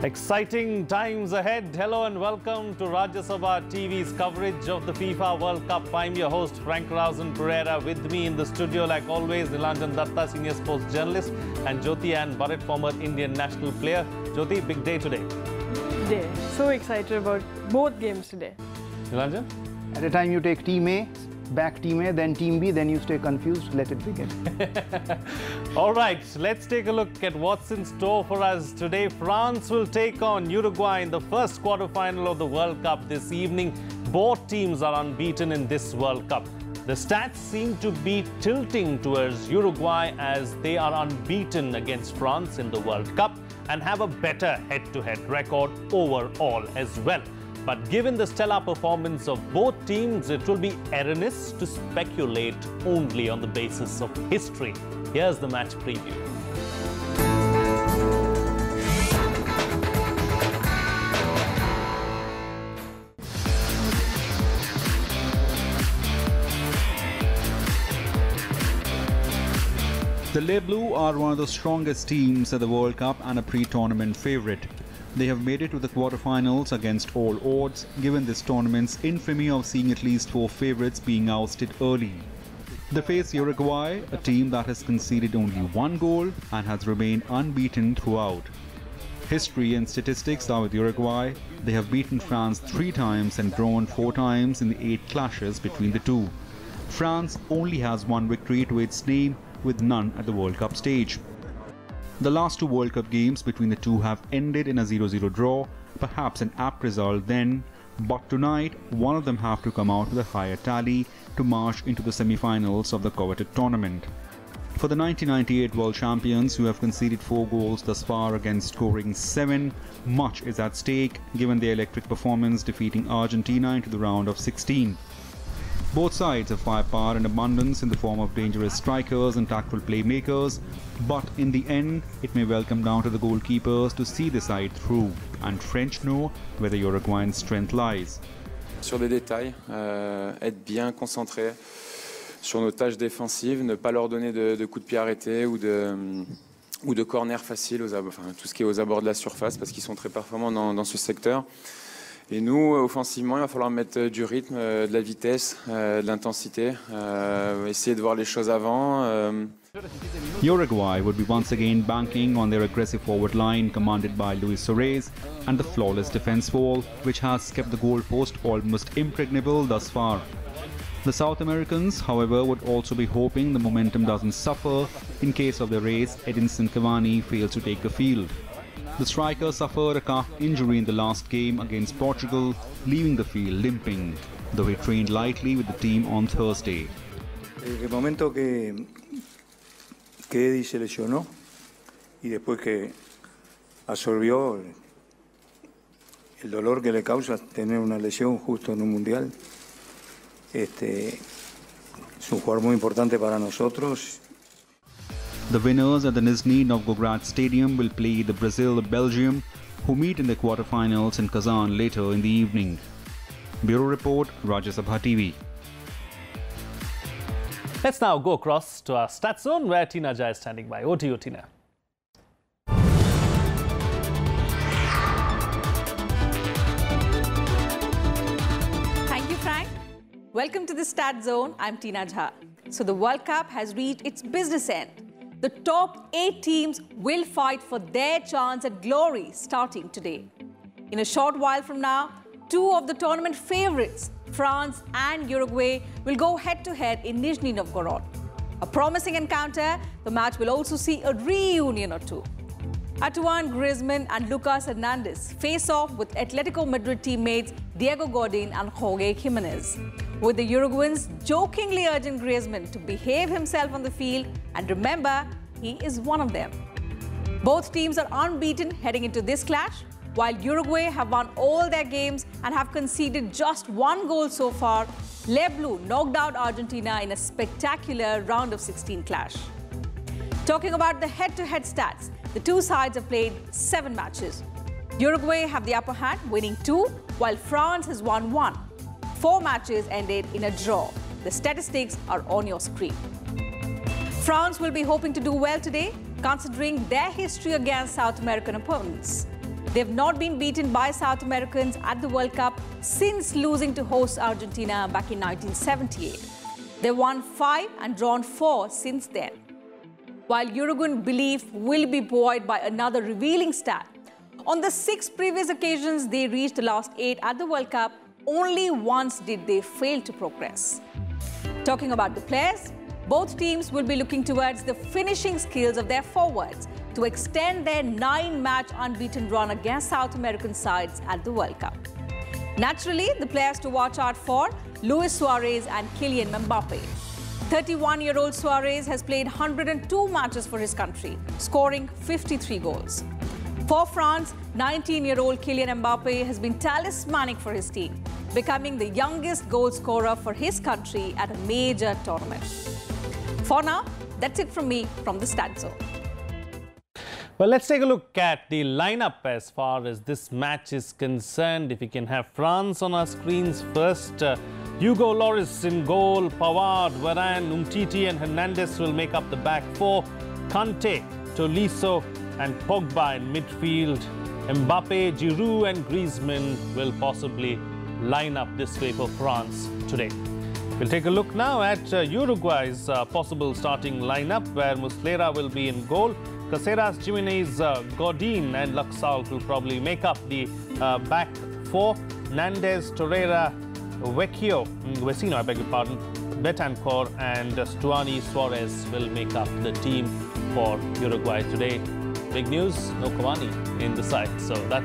Exciting times ahead. Hello and welcome to Rajya Sabha TV's coverage of the FIFA World Cup. I'm your host, Frank Rausen Pereira. With me in the studio, like always, Nilanjan Datta, senior sports journalist, and Jyoti Ann Barrett, former Indian national player. Jyoti, big day today. Day. So excited about both games today. Nilanjan? At a time you take Team A, back Team A, then Team B, then you stay confused. Let it begin. All right, let's take a look at what's in store for us today. France will take on Uruguay in the first quarterfinal of the World Cup this evening. Both teams are unbeaten in this World Cup. The stats seem to be tilting towards Uruguay as they are unbeaten against France in the World Cup and have a better head-to-head record overall as well. But given the stellar performance of both teams, it will be erroneous to speculate only on the basis of history. Here's the match preview. The Les Bleus are one of the strongest teams at the World Cup and a pre-tournament favourite. They have made it to the quarterfinals against all odds, given this tournament's infamy of seeing at least 4 favourites being ousted early. They face Uruguay, a team that has conceded only 1 goal and has remained unbeaten throughout. History and statistics are with Uruguay. They have beaten France 3 times and drawn 4 times in the 8 clashes between the two. France only has 1 victory to its name, with none at the World Cup stage. The last 2 World Cup games between the two have ended in a 0-0 draw, perhaps an apt result then, but tonight one of them have to come out with a higher tally to march into the semi-finals of the coveted tournament. For the 1998 world champions, who have conceded 4 goals thus far against scoring 7, much is at stake given their electric performance defeating Argentina into the round of 16. Both sides have firepower in abundance in the form of dangerous strikers and tactful playmakers, but in the end, it may well come down to the goalkeepers to see the side through, and French know where the Uruguayan strength lies. Sur des détails, être bien concentré sur nos tâches défensives, ne pas leur donner de coups de pied arrêtés ou de corners faciles, tout ce qui est aux abords de la surface, parce qu'ils sont très performants dans ce secteur. Et nous, offensivement, il va falloir mettre du rythme, de la vitesse, de l'intensité, essayer de voir les choses avant. Uruguay would be once again banking on their aggressive forward line commanded by Luis Suarez and the flawless defence wall, which has kept the goalpost almost impregnable thus far. The South Americans, however, would also be hoping the momentum doesn't suffer in case of the race Edinson Cavani fails to take the field. The striker suffered a calf injury in the last game against Portugal, leaving the field limping, though he trained lightly with the team on Thursday. El momento que Eddie se lesionó y después que absorbió el dolor que le causa tener una lesión justo en un mundial, es un jugador muy importante para nosotros. The winners at the Nizhny Novgorod Stadium will play the Brazil-Belgium, who meet in the quarterfinals in Kazan later in the evening. Bureau Report, Rajya Sabha TV. Let's now go across to our stats zone where Tina Jha is standing by. Over to you, Tina. Thank you, Frank. Welcome to the Stat Zone. I'm Tina Jha. So the World Cup has reached its business end. The top 8 teams will fight for their chance at glory starting today. In a short while from now, 2 of the tournament favourites, France and Uruguay, will go head-to-head in Nizhny Novgorod. A promising encounter, the match will also see a reunion or 2. Antoine Griezmann and Lucas Hernandez face off with Atletico Madrid teammates Diego Godin and Jorge Jimenez, with the Uruguayans jokingly urging Griezmann to behave himself on the field and remember, he is one of them. Both teams are unbeaten heading into this clash, while Uruguay have won all their games and have conceded just 1 goal so far. Les Bleus knocked out Argentina in a spectacular round of 16 clash. Talking about the head-to-head stats, the 2 sides have played 7 matches. Uruguay have the upper hand, winning 2, while France has won 1. 4 matches ended in a draw. The statistics are on your screen. France will be hoping to do well today, considering their history against South American opponents. They've not been beaten by South Americans at the World Cup since losing to host Argentina back in 1978. They've won 5 and drawn 4 since then. While Uruguayan belief will be buoyed by another revealing stat, on the 6 previous occasions they reached the last 8 at the World Cup, only once did they fail to progress. Talking about the players, both teams will be looking towards the finishing skills of their forwards to extend their 9-match unbeaten run against South American sides at the World Cup. Naturally, the players to watch out for, Luis Suarez and Kylian Mbappe. 31-year-old Suarez has played 102 matches for his country, scoring 53 goals. For France, 19-year-old Kylian Mbappe has been talismanic for his team, becoming the youngest goal scorer for his country at a major tournament. For now, that's it from me from the Stat Zone. Well, let's take a look at the lineup as far as this match is concerned. If we can have France on our screens first. Hugo Lloris in goal, Pavard, Varane, Umtiti and Hernandez will make up the back 4. Kante, Tolisso and Pogba in midfield. Mbappe, Giroud and Griezmann will possibly line up this way for France today. We'll take a look now at Uruguay's possible starting lineup, where Muslera will be in goal. Caceres, Jimenez, Godin and Laxalt will probably make up the back 4. Nandez, Torreira, Vecino, I beg your pardon, Betancourt and Stuani Suarez will make up the team for Uruguay today. Big news, no Cavani in the side, so that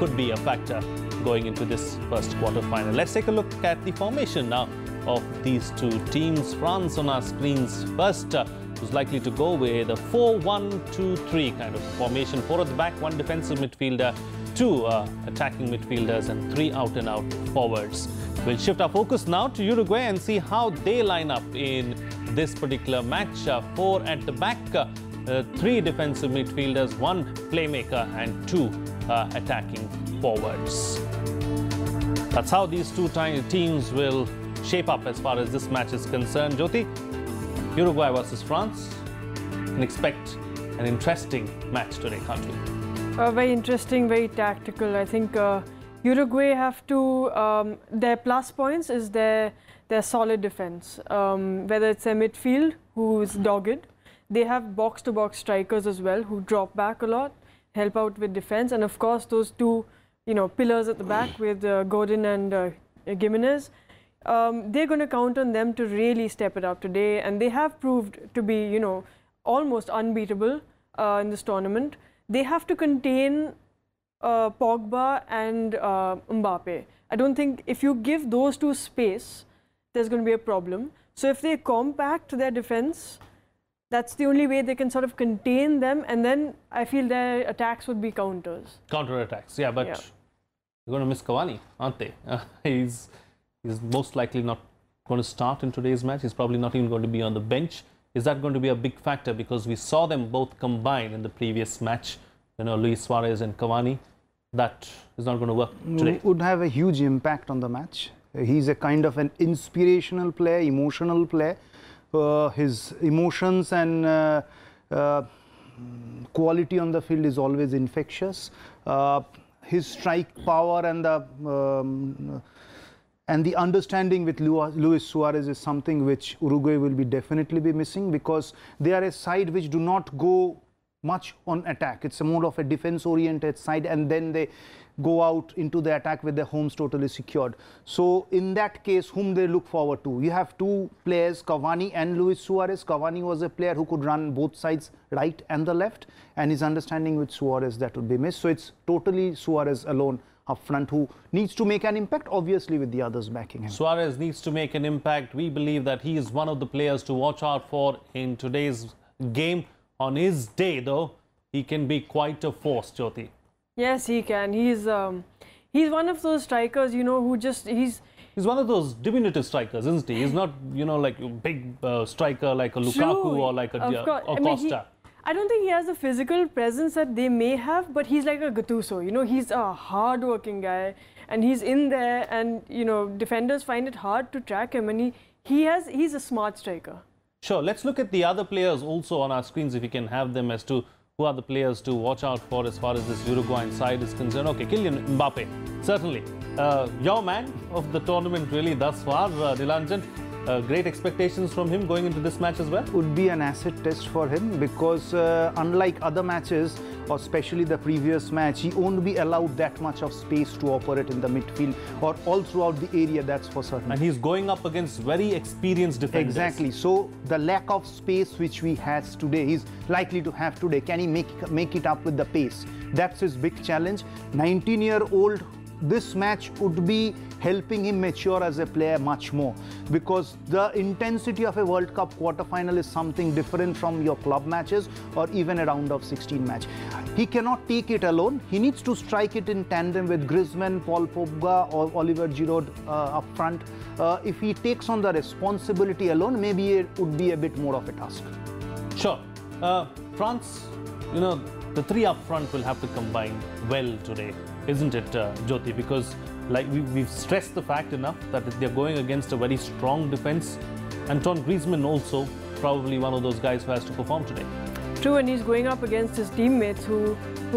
could be a factor going into this first quarter-final. Let's take a look at the formation now of these two teams. France on our screens first was likely to go with a 4-1-2-3 kind of formation. 4 at the back, 1 defensive midfielder, 2 attacking midfielders and 3 out-and-out forwards. We'll shift our focus now to Uruguay and see how they line up in this particular match. 4 at the back, 3 defensive midfielders, 1 playmaker and 2 attacking forwards. That's how these two teams will shape up as far as this match is concerned. Jyoti, Uruguay versus France, can expect an interesting match today, can't we? Very interesting, very tactical. I think Uruguay have to, their plus points is their solid defense. Whether it's their midfield, who is dogged, they have box-to-box strikers as well, who drop back a lot, help out with defense, and of course those 2, pillars at the back with Godin and Gimenez. They're going to count on them to really step it up today, and they have proved to be, almost unbeatable in this tournament. They have to contain Pogba and Mbappe. I don't think if you give those 2 space, there's going to be a problem. So if they compact their defense, that's the only way they can sort of contain them, and then I feel their attacks would be counters. Counter-attacks, yeah, but you're going to miss Cavani, aren't they? He's most likely not going to start in today's match. He's probably not even going to be on the bench. Is that going to be a big factor? Because we saw them both combine in the previous match, Luis Suarez and Cavani. That is not going to work today. Would have a huge impact on the match. He's a kind of an inspirational player, emotional player. His emotions and quality on the field is always infectious. His strike power and the understanding with Luis Suarez is something which Uruguay will definitely be missing, because they are a side which do not go much on attack. It's a more of a defense-oriented side, and then they go out into the attack with their homes totally secured. So in that case, whom they look forward to? You have 2 players, Cavani and Luis Suarez. Cavani was a player who could run both sides, right and the left, and his understanding with Suarez, that would be missed. So it's totally Suarez alone up front, who needs to make an impact, obviously with the others backing him. Suarez needs to make an impact. We believe that he is one of the players to watch out for in today's game. On his day, though, he can be quite a force, Jyoti. Yes, he can. He's one of those strikers, who just he's one of those diminutive strikers, isn't he? He's not, like a big striker like a Lukaku or like a Costa. I don't think he has the physical presence that they may have, but he's like a Gattuso. He's a hard-working guy, and he's in there, and defenders find it hard to track him, and he's a smart striker. Sure. Let's look at the other players also on our screens, if we can have them, as to who are the players to watch out for as far as this Uruguayan side is concerned? Okay, Kylian Mbappe, certainly. Your man of the tournament really thus far, Nilanjan. Great expectations from him going into this match as well? Would be an acid test for him because unlike other matches, or especially the previous match, he won't be allowed that much of space to operate in the midfield or all throughout the area, that's for certain. And he's going up against very experienced defenders. Exactly. So the lack of space which we has today, he's likely to have today. Can he make it up with the pace? That's his big challenge. 19-year-old, this match would be helping him mature as a player much more, because the intensity of a World Cup quarter-final is something different from your club matches or even a round of 16 match. He cannot take it alone. He needs to strike it in tandem with Griezmann, Paul Pogba or Oliver Giroud up front. If he takes on the responsibility alone, maybe it would be a bit more of a task. Sure. France, you know, the three up front will have to combine well today, isn't it, Jyoti? Because like we've stressed the fact enough that they're going against a very strong defense. Antoine Griezmann also probably one of those guys who has to perform today. True, and he's going up against his teammates who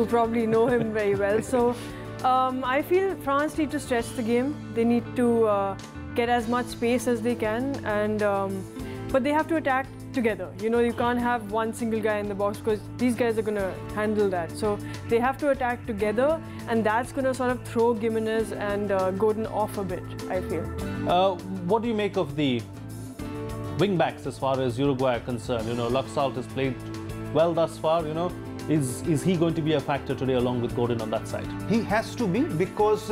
probably know him very well. So I feel France need to stretch the game. They need to get as much space as they can, and but they have to attack together. You know, you can't have one single guy in the box because these guys are going to handle that. So they have to attack together, and that's going to sort of throw Gimenez and Godin off a bit, I feel. What do you make of the wing-backs as far as Uruguay are concerned? You know, Laxalt has played well thus far, you know. Is he going to be a factor today along with Godin on that side? He has to be, because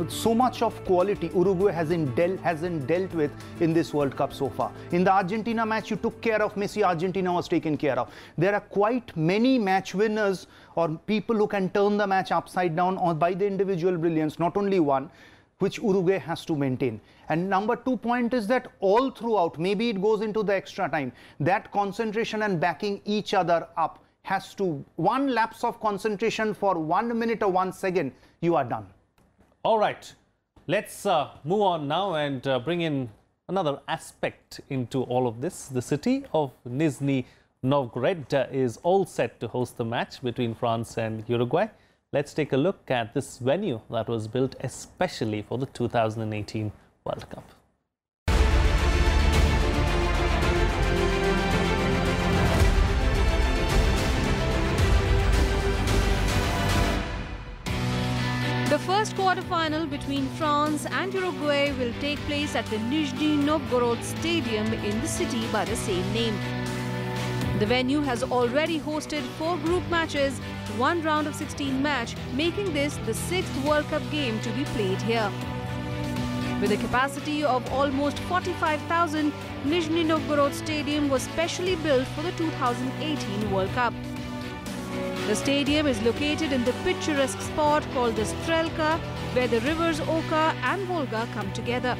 so much of quality Uruguay hasn't dealt with in this World Cup so far. In the Argentina match, you took care of Messi, Argentina was taken care of. There are quite many match winners or people who can turn the match upside down or by the individual brilliance, not only one, which Uruguay has to maintain. And number 2 point is that all throughout, maybe it goes into the extra time, that concentration and backing each other up has to, one lapse of concentration for 1 minute or 1 second, you are done. All right, let's move on now and bring in another aspect into all of this. The city of Nizhny Novgorod is all set to host the match between France and Uruguay. Let's take a look at this venue that was built especially for the 2018 World Cup. The first quarter-final between France and Uruguay will take place at the Nizhny Novgorod Stadium in the city by the same name. The venue has already hosted 4 group matches, 1 round of 16 match, making this the 6th World Cup game to be played here. With a capacity of almost 45,000, Nizhny Novgorod Stadium was specially built for the 2018 World Cup. The stadium is located in the picturesque spot called the Strelka, where the rivers Oka and Volga come together.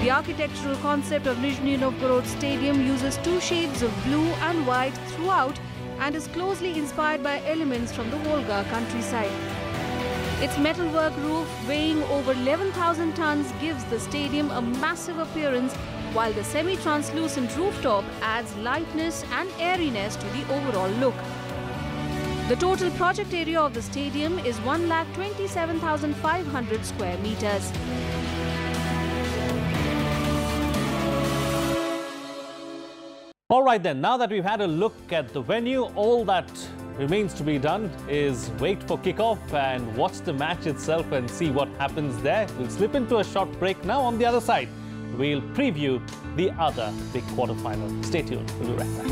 The architectural concept of Nizhny Novgorod Stadium uses 2 shades of blue and white throughout and is closely inspired by elements from the Volga countryside. Its metalwork roof, weighing over 11,000 tons, gives the stadium a massive appearance, while the semi-translucent rooftop adds lightness and airiness to the overall look. The total project area of the stadium is 1,27,500 square meters. All right then, now that we've had a look at the venue, all that remains to be done is wait for kickoff and watch the match itself and see what happens there. We'll slip into a short break now. On the other side, we'll preview the other big quarterfinal. Stay tuned. We'll be right back.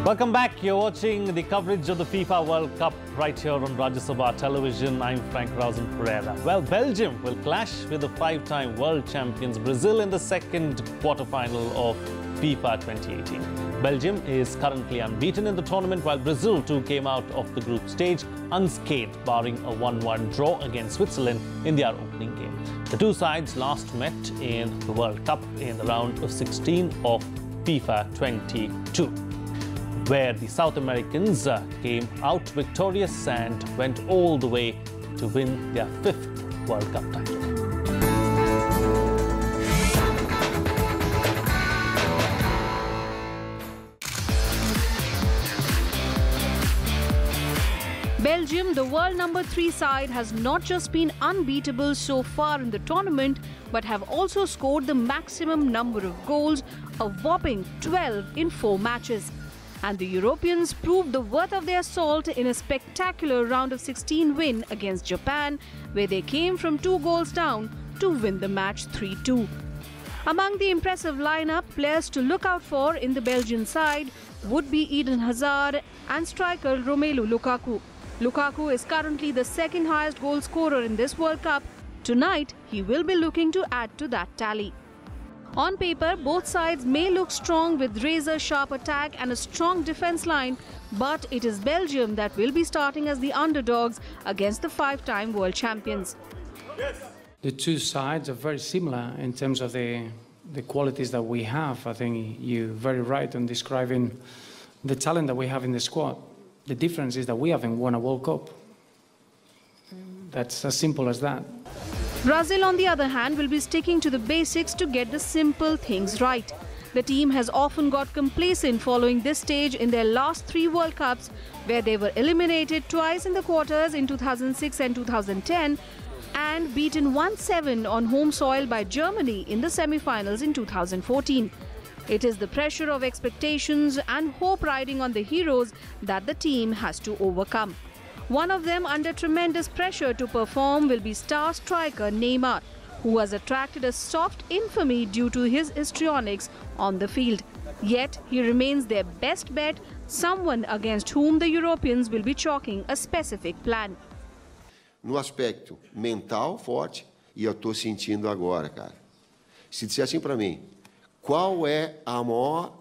Welcome back. You're watching the coverage of the FIFA World Cup right here on Rajya Sabha television. I'm Frank Pereira. Well, Belgium will clash with the five-time world champions Brazil in the second quarter-final of FIFA 2018. Belgium is currently unbeaten in the tournament, while Brazil too came out of the group stage unscathed, barring a 1-1 draw against Switzerland in their opening game. The two sides last met in the World Cup in the round of 16 of FIFA 22. Where the South Americans came out victorious and went all the way to win their fifth World Cup title. Belgium, the world number 3 side, has not just been unbeatable so far in the tournament, but have also scored the maximum number of goals, a whopping 12 in 4 matches. And the Europeans proved the worth of their salt in a spectacular round of 16 win against Japan, where they came from 2 goals down to win the match 3-2. Among the impressive lineup, players to look out for in the Belgian side would be Eden Hazard and striker Romelu Lukaku. Lukaku is currently the second highest goal scorer in this World Cup. Tonight, he will be looking to add to that tally. On paper, both sides may look strong with razor-sharp attack and a strong defence line, but it is Belgium that will be starting as the underdogs against the 5-time world champions. The two sides are very similar in terms of the qualities that we have. I think you're very right in describing the talent that we have in the squad. The difference is that we haven't won a World Cup. That's as simple as that. Brazil, on the other hand, will be sticking to the basics to get the simple things right. The team has often got complacent following this stage in their last 3 World Cups, where they were eliminated twice in the quarters in 2006 and 2010 and beaten 1-7 on home soil by Germany in the semi-finals in 2014. It is the pressure of expectations and hope riding on the heroes that the team has to overcome. One of them under tremendous pressure to perform will be star striker Neymar, who has attracted a soft infamy due to his histrionics on the field. Yet he remains their best bet, someone against whom the Europeans will be chalking a specific plan. No aspecto mental forte, e eu estou sentindo agora, cara. Se disser assim para mim, qual é o maior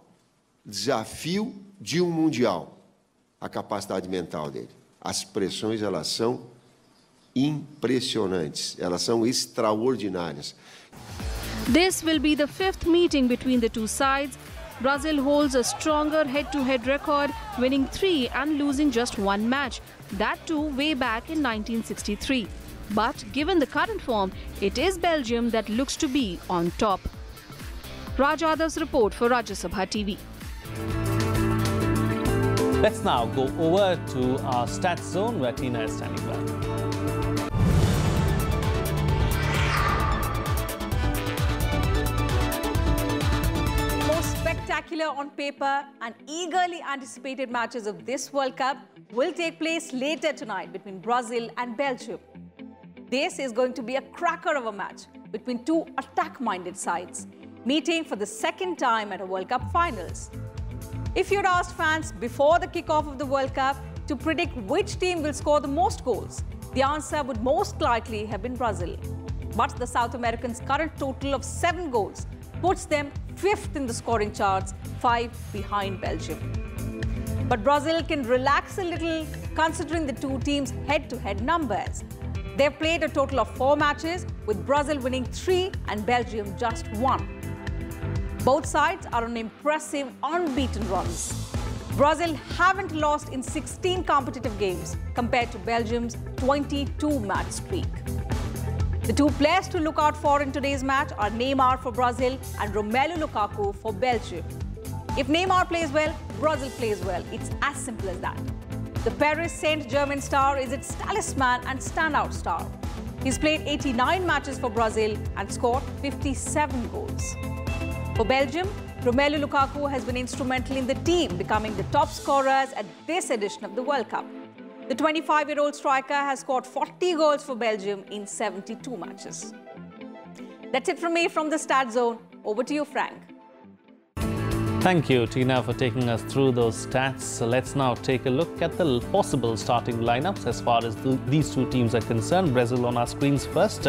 desafio de mundial? A capacidade mental dele. As pressões, elas são impressionantes, elas são extraordinárias. This will be the 5th meeting between the two sides. Brazil holds a stronger head-to-head record, winning 3 and losing just 1 match. That too way back in 1963. But given the current form, it is Belgium that looks to be on top. Rajada's report for Rajya Sabha TV. Let's now go over to our stats zone where Tina is standing by. Most spectacular on paper and eagerly anticipated matches of this World Cup will take place later tonight between Brazil and Belgium. This is going to be a cracker of a match between two attack-minded sides, meeting for the second time at a World Cup finals. If you'd asked fans before the kickoff of the World Cup to predict which team will score the most goals, the answer would most likely have been Brazil. But the South Americans' current total of 7 goals puts them 5th in the scoring charts, 5 behind Belgium. But Brazil can relax a little considering the two teams' head-to-head numbers. They've played a total of 4 matches, with Brazil winning 3 and Belgium just 1. Both sides are on impressive unbeaten runs. Brazil haven't lost in 16 competitive games compared to Belgium's 22-match streak. The two players to look out for in today's match are Neymar for Brazil and Romelu Lukaku for Belgium. If Neymar plays well, Brazil plays well. It's as simple as that. The Paris Saint-Germain star is its talisman and standout star. He's played 89 matches for Brazil and scored 57 goals. For Belgium, Romelu Lukaku has been instrumental in the team becoming the top scorers at this edition of the World Cup. The 25-year-old striker has scored 40 goals for Belgium in 72 matches. That's it from me from the Stat Zone. Over to you, Frank. Thank you, Tina, for taking us through those stats. So let's now take a look at the possible starting lineups as far as these two teams are concerned. Brazil on our screens first.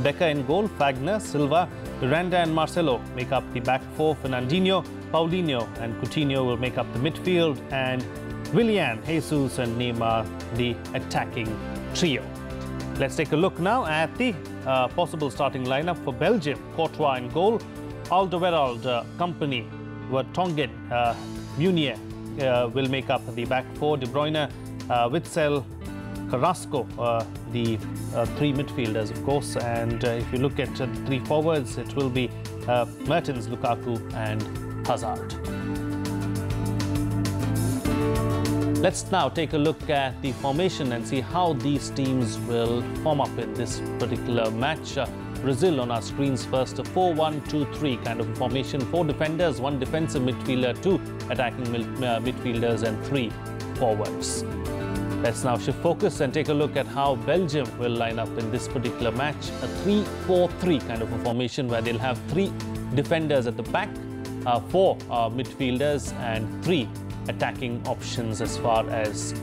Becker in goal, Fagner, Silva, Miranda and Marcelo make up the back four. Fernandinho, Paulinho and Coutinho will make up the midfield, and Willian, Jesus and Neymar the attacking trio. Let's take a look now at the possible starting lineup for Belgium. Courtois in goal, Alderweireld, Company, Vertonghen, Munier will make up the back four. De Bruyne, Witsel, Carrasco, the three midfielders, of course. And if you look at the three forwards, it will be Mertens, Lukaku and Hazard. Let's now take a look at the formation and see how these teams will form up in this particular match. Brazil on our screens first, a 4-1-2-3 kind of formation. 4 defenders, 1 defensive midfielder, 2 attacking midfielders and 3 forwards. Let's now shift focus and take a look at how Belgium will line up in this particular match. A 3-4-3 kind of a formation where they'll have 3 defenders at the back, 4 midfielders and 3 attacking options as far as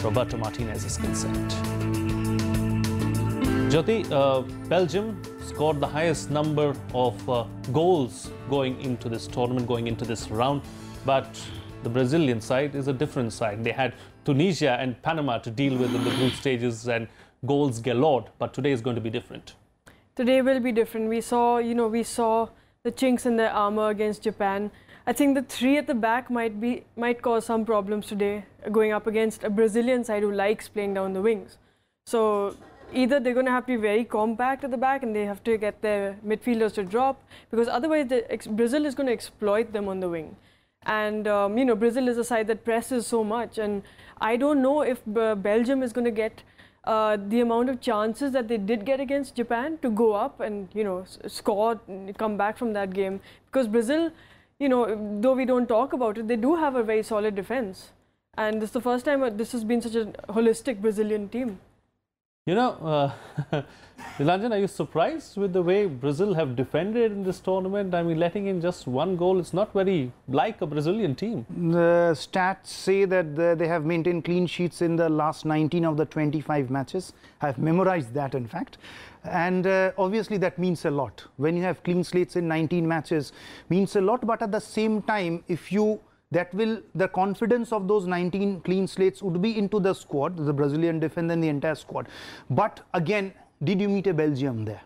Roberto Martinez is concerned. Jyoti, Belgium scored the highest number of goals going into this tournament, going into this round, but the Brazilian side is a different side. They had Tunisia and Panama to deal with in the group stages and goals galore, but today is going to be different. Today will be different. We saw the chinks in their armor against Japan. I think the 3 at the back might cause some problems today, going up against a Brazilian side who likes playing down the wings. So either they're going to have to be very compact at the back and they have to get their midfielders to drop, because otherwise Brazil is going to exploit them on the wing. And Brazil is a side that presses so much, and I don't know if Belgium is going to get the amount of chances that they did get against Japan to go up and score, come back from that game, because Brazil, though we don't talk about it, they do have a very solid defense, and this is the first time this has been such a holistic Brazilian team. Nilanjan, are you surprised with the way Brazil have defended in this tournament? I mean, letting in just 1 goal, it's not very like a Brazilian team. The stats say that they have maintained clean sheets in the last 19 of the 25 matches. I've memorized that, in fact. And obviously that means a lot. When you have clean slates in 19 matches, means a lot. But at the same time, the confidence of those 19 clean slates would be into the squad, the Brazilian defense and the entire squad. But again, did you meet a Belgium there?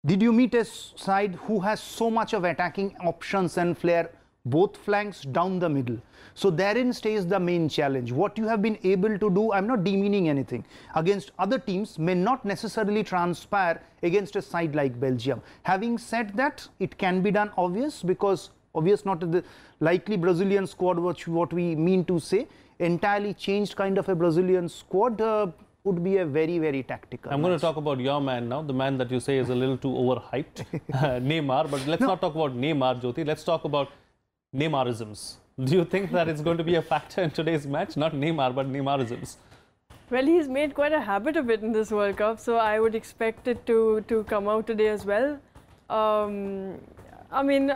Did you meet a side who has so much of attacking options and flair, both flanks down the middle? So therein stays the main challenge. What you have been able to do, I'm not demeaning anything, against other teams may not necessarily transpire against a side like Belgium. Having said that, it can be done obvious not the likely Brazilian squad, what we mean to say, entirely changed kind of a Brazilian squad would be a very, very tactical. I'm going to talk about your man now, the man that you say is a little too overhyped, Neymar. But let's not talk about Neymar, Jyoti. Let's talk about Neymarisms. Do you think that it's going to be a factor in today's match? Not Neymar, but Neymarisms. Well, he's made quite a habit of it in this World Cup, so I would expect it to come out today as well. I mean,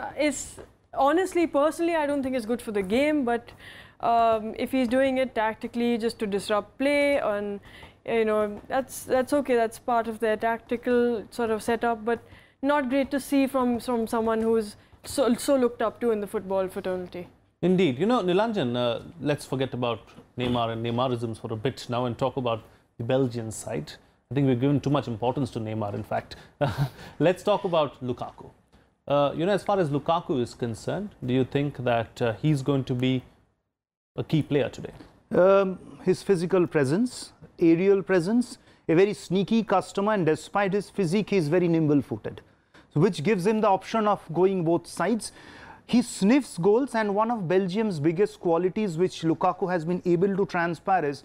honestly, personally, I don't think it's good for the game, but if he's doing it tactically just to disrupt play, and that's okay. That's part of their tactical sort of setup, but not great to see from someone who's so looked up to in the football fraternity. Indeed. Nilanjan, let's forget about Neymar and Neymarisms for a bit now and talk about the Belgian side. I think we've given too much importance to Neymar, in fact. Let's talk about Lukaku. As far as Lukaku is concerned, do you think that he's going to be a key player today? His physical presence, aerial presence, a very sneaky customer, and despite his physique, he's very nimble-footed, which gives him the option of going both sides. He sniffs goals, and one of Belgium's biggest qualities which Lukaku has been able to transpire is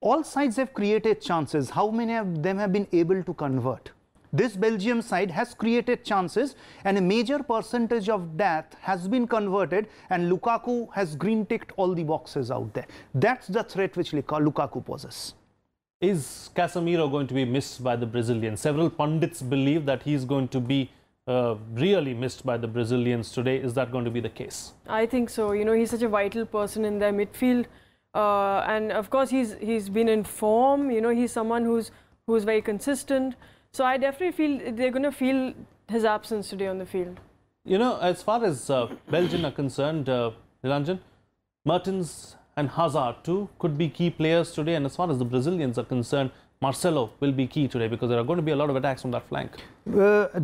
all sides have created chances. How many of them have been able to convert? This Belgium side has created chances, and a major percentage of that has been converted, and Lukaku has green-ticked all the boxes out there. That's the threat which Lukaku poses. Is Casemiro going to be missed by the Brazilians? Several pundits believe that he's going to be really missed by the Brazilians today. Is that going to be the case? I think so. You know, he's such a vital person in their midfield, and of course he's been in form. You know, he's someone who's very consistent. So I definitely feel they're going to feel his absence today on the field. You know, as far as Belgium are concerned, Nilanjan, Mertens and Hazard too could be key players today. And as far as the Brazilians are concerned, Marcelo will be key today because there are going to be a lot of attacks on that flank.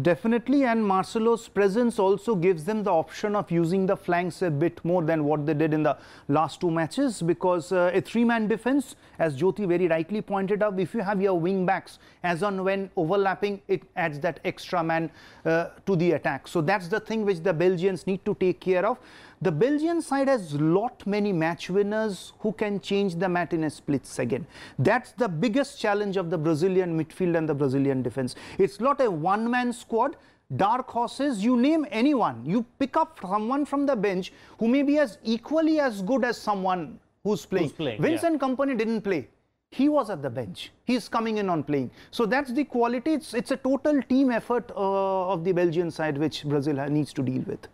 Definitely, and Marcelo's presence also gives them the option of using the flanks a bit more than what they did in the last two matches, because a three-man defense, as Jyoti very rightly pointed out, if you have your wing backs as on when overlapping, it adds that extra man to the attack. So that's the thing which the Belgians need to take care of. The Belgian side has many match winners who can change the match in a split second. That's the biggest challenge of the Brazilian midfield and the Brazilian defense. It's not a one-man squad. Dark horses, you name anyone. You pick up someone from the bench who may be equally as good as someone who's playing. Vincent Kompany didn't play. He was at the bench. He's coming in on playing. So that's the quality. It's a total team effort of the Belgian side which Brazil needs to deal with.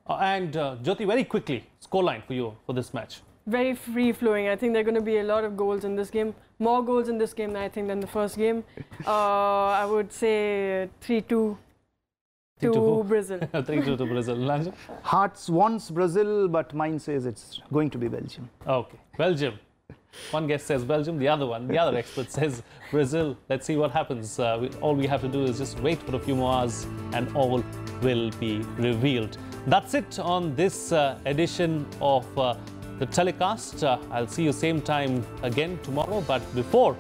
And Jyoti, very quickly, scoreline for you for this match. Very free-flowing. I think there are going to be a lot of goals in this game. More goals in this game, I think, than the first game. I would say 3-2 to Brazil. 3-2 to Brazil. Hearts wants Brazil, but mine says it's going to be Belgium. Okay, Belgium. One guest says Belgium, the other expert says Brazil. Let's see what happens. All we have to do is just wait for a few more hours and all will be revealed. That's it on this edition of the telecast. I'll see you same time again tomorrow. But before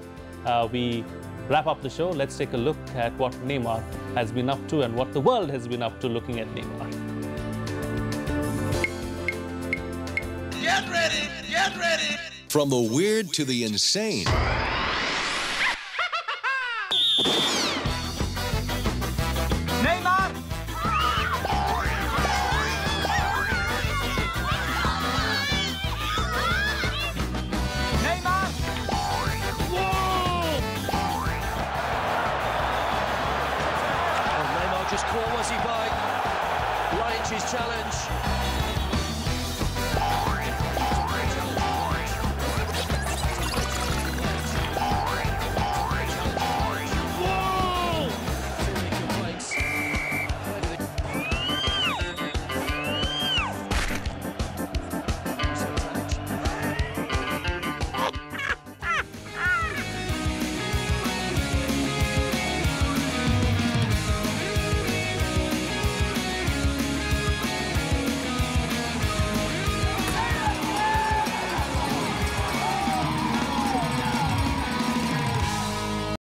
we wrap up the show, let's take a look at what Neymar has been up to and what the world has been up to looking at Neymar. Get ready, get ready. From the weird to the insane. Neymar! Neymar! Whoa! Oh, Neymar just caught, was he, by Lynch's challenge.